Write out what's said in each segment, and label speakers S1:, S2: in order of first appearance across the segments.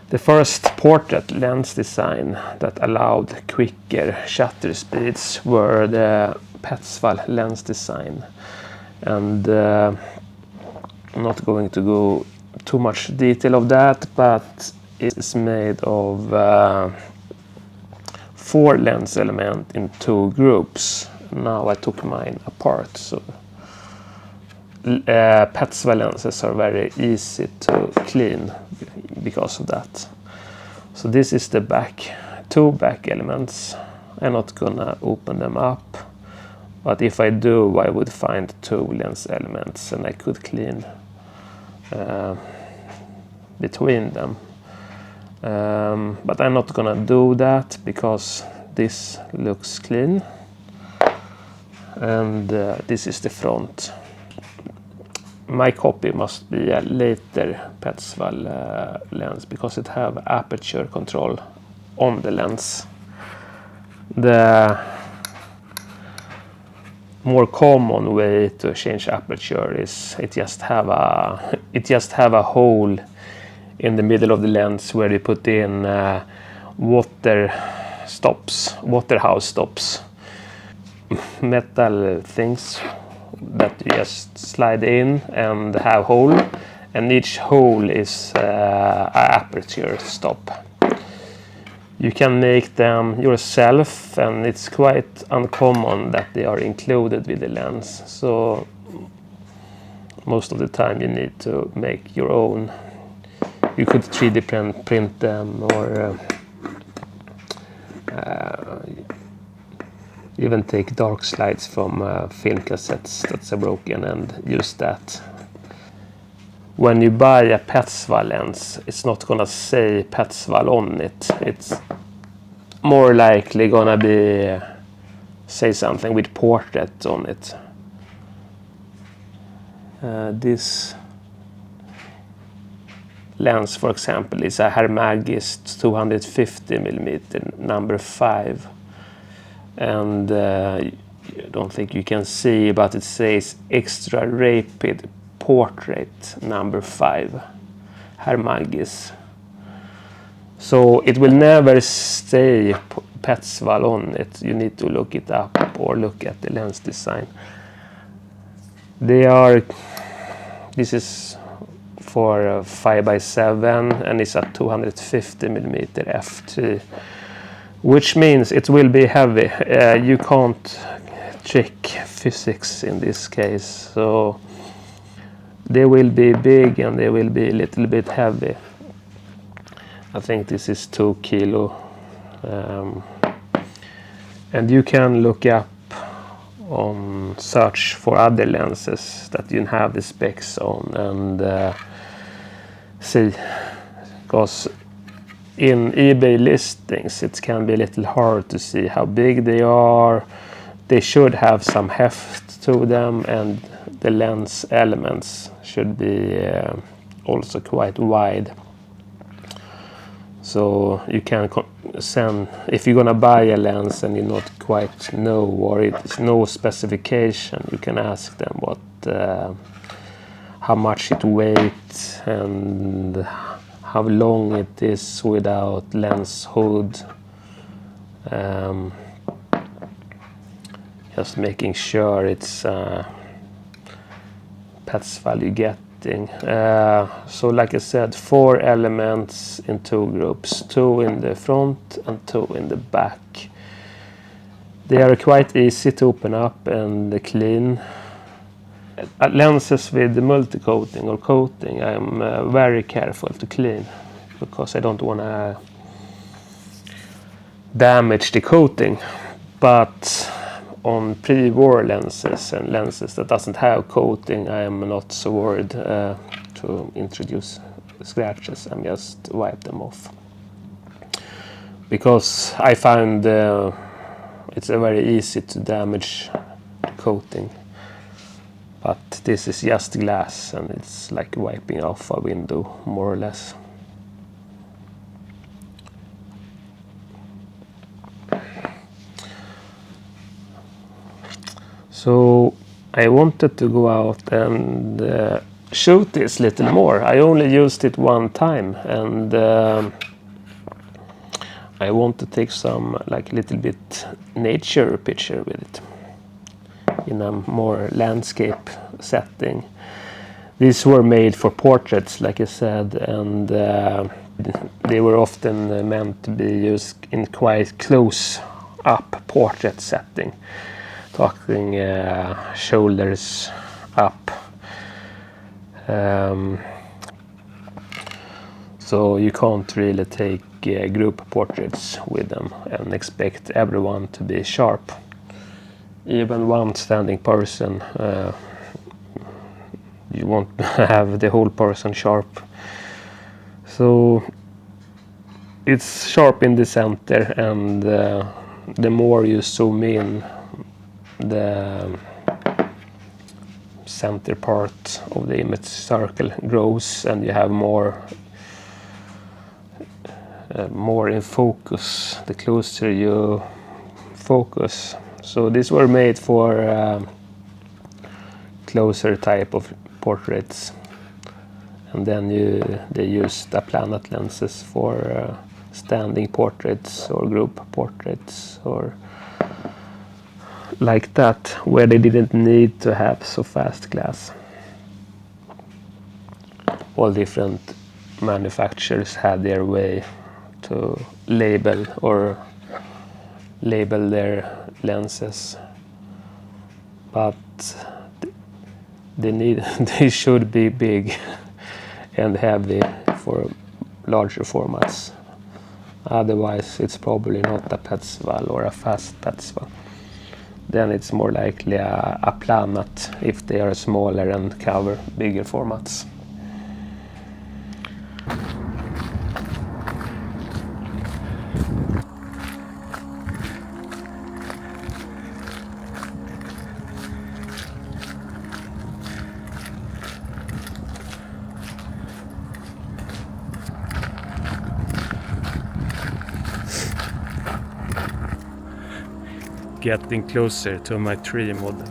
S1: The first portrait lens design that allowed quicker shutter speeds were the petzval lens design, and I'm not going to go too much detail of that, but it is made of 4 lens elements in 2 groups. Now I took mine apart, so petzval lenses are very easy to clean because of that. So this is the back, 2 back elements. I'm not gonna open them up, but if I do, I would find 2 lens elements and I could clean between them. But I'm not gonna do that because this looks clean, and this is the front. My copy must be a later petzval lens because it have aperture control on the lens. The more common way to change aperture is it just have a hole in the middle of the lens where you put in water house stops, metal things that you just slide in and have hole, and each hole is a aperture stop. You can make them yourself, and it's quite uncommon that they are included with the lens, so most of the time you need to make your own. You could 3D print them, or even take dark slides from film cassettes that's broken and use that. When you buy a petzval lens, it's not gonna say petzval on it. It's more likely gonna be say something with portrait on it. This lens, for example, is a Hermagist 250mm number 5. And I don't think you can see, but it says extra rapid portrait number 5 Hermagis. So it will never stay petzval on it. You need to look it up or look at the lens design. This is for 5x7 and it's a 250mm f3. Which means it will be heavy. You can't trick physics in this case. So they will be big and they will be a little bit heavy. I think this is 2 kilo. And you can look up on search for other lenses that you have the specs on and see. Because in eBay listings, it can be a little hard to see how big they are. They should have some heft to them, and the lens elements should be also quite wide. So you can send, if you're gonna buy a lens and you not quite know, or it's no specification, you can ask them what, how much it weighs and how long it is without lens hood. Just making sure it's petzval you're getting. So like I said, 4 elements in 2 groups, 2 in the front and 2 in the back. They are quite easy to open up and clean. Lenses with multi-coating or coating, I'm very careful to clean because I don't want to damage the coating. But on pre-war lenses and lenses that doesn't have coating, I am not so worried to introduce scratches. I'm just wipe them off because I find it's very easy to damage the coating. But this is just glass and it's like wiping off a window, more or less. So I wanted to go out and shoot this little more. I only used it one time, and I want to take some like little bit nature picture with it in a more landscape setting. These were made for portraits, like I said, and they were often meant to be used in quite close up portrait setting, talking shoulders up. So you can't really take group portraits with them and expect everyone to be sharp. Even one standing person, you want to have the whole person sharp. So it's sharp in the center, and the more you zoom in, the center part of the image circle grows, and you have more in focus the closer you focus. So these were made for closer type of portraits, and then they used the planet lenses for standing portraits or group portraits or like that, where they didn't need to have so fast glass. All different manufacturers had their way to label their lenses, but they should be big and heavy for larger formats. Otherwise, it's probably not a petzval or a fast petzval. Then it's more likely a planet if they are smaller and cover bigger formats. Getting closer to my tree model.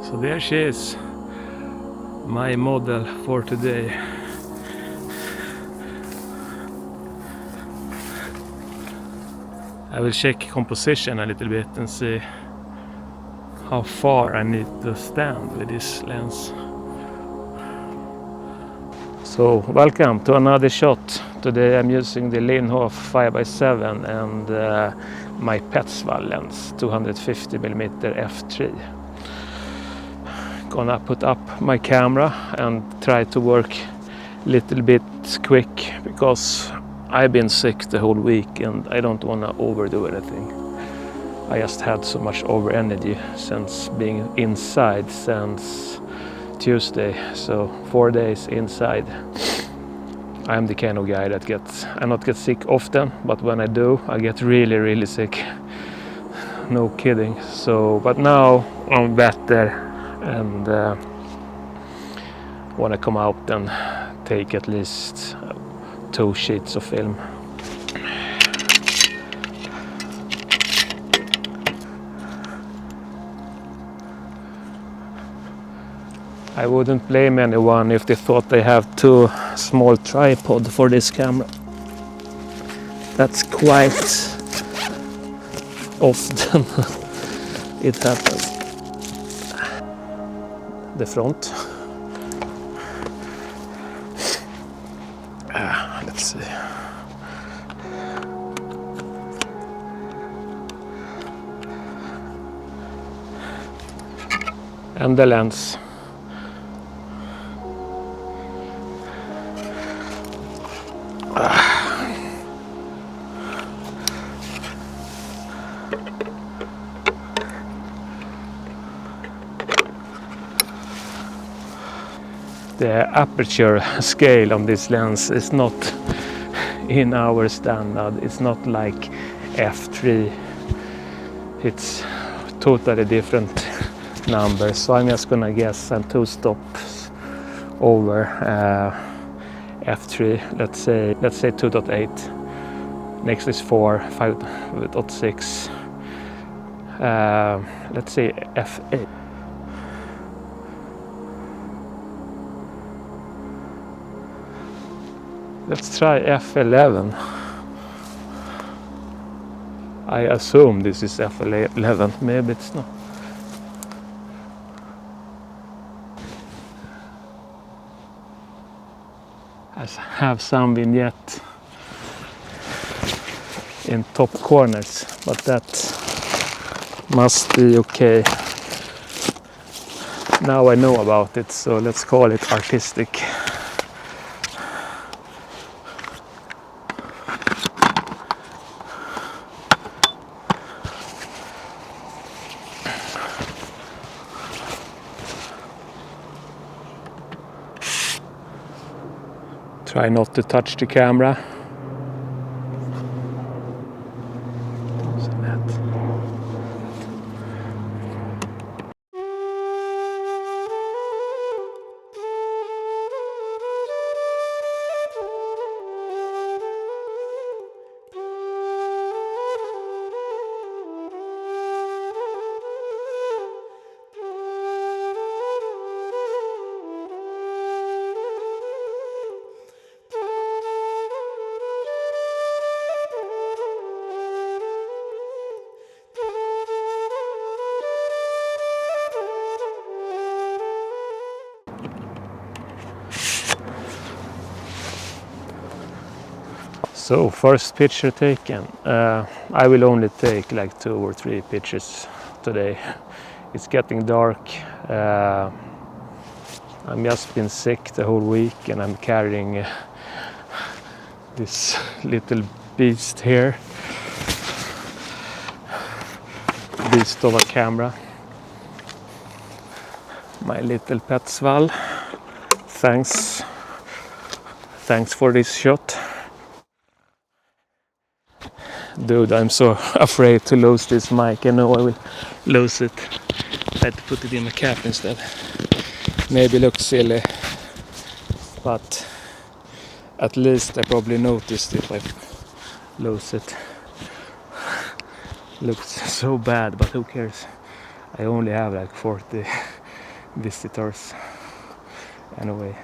S1: So there she is, my model for today. I will check composition a little bit and see how far I need to stand with this lens. So welcome to another shot. Today I'm using the Linhof 5x7 and my petzval lens 250mm f3. Gonna put up my camera and try to work a little bit quick, because I've been sick the whole week and I don't want to overdo anything. I just had so much over energy since being inside since Tuesday, so 4 days inside. I'm the kind of guy that I not get sick often, but when I do, I get really sick. No kidding. So, but now I'm better and want to come out and take at least 2 sheets of film. I wouldn't blame anyone if they thought they have too small tripod for this camera. That's quite often it happens. The front. Let's see. And the lens. The aperture scale on this lens is not in our standard. It's not like f3. It's totally different numbers. So I'm just gonna guess and 2 stops over f3. Let's say 2.8. Next is 4, 5.6. Let's say f8. Let's try f11. I assume this is f11, maybe it's not. I have some vignette in top corners, but that must be okay. Now I know about it, so let's call it artistic. Try not to touch the camera. So first picture taken. I will only take like 2 or 3 pictures today. It's getting dark. I've just been sick the whole week and I'm carrying this little beast here. Beast of a camera. My little petzval. Thanks for this shot. Dude, I'm so afraid to lose this mic. I know I will lose it. I had to put it in my cap instead. Maybe looks silly, but at least I probably noticed if I lose it. Looks so bad, but who cares? I only have like 40 visitors anyway.